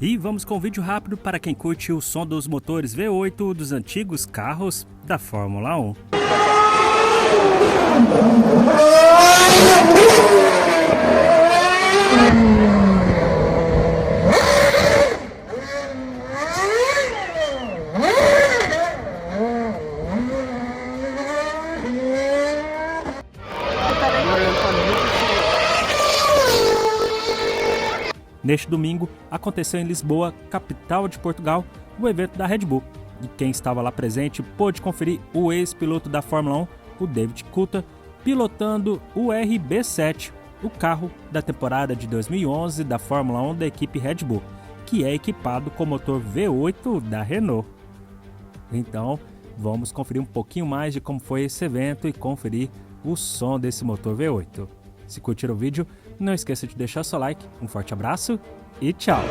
E vamos com um vídeo rápido para quem curte o som dos motores V8 dos antigos carros da Fórmula 1. Neste domingo, aconteceu em Lisboa, capital de Portugal, o evento da Red Bull. E quem estava lá presente pôde conferir o ex-piloto da Fórmula 1, o David Coulthard, pilotando o RB7, o carro da temporada de 2011 da Fórmula 1 da equipe Red Bull, que é equipado com motor V8 da Renault. Então, vamos conferir um pouquinho mais de como foi esse evento e conferir o som desse motor V8. Se curtiram o vídeo, não esqueça de deixar seu like, um forte abraço e tchau!